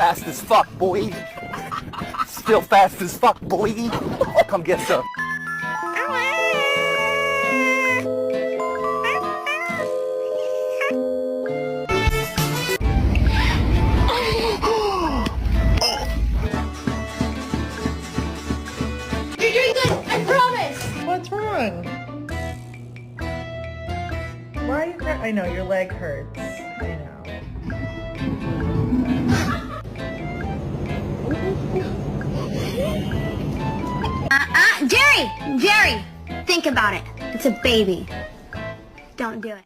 fast as fuck, boy. Still fast as fuck, boy. Come get some. You're doing good, I promise! What's wrong? Why are you crying? I know, your leg hurts. I know. Jerry! Jerry! Think about it. It's a baby. Don't do it.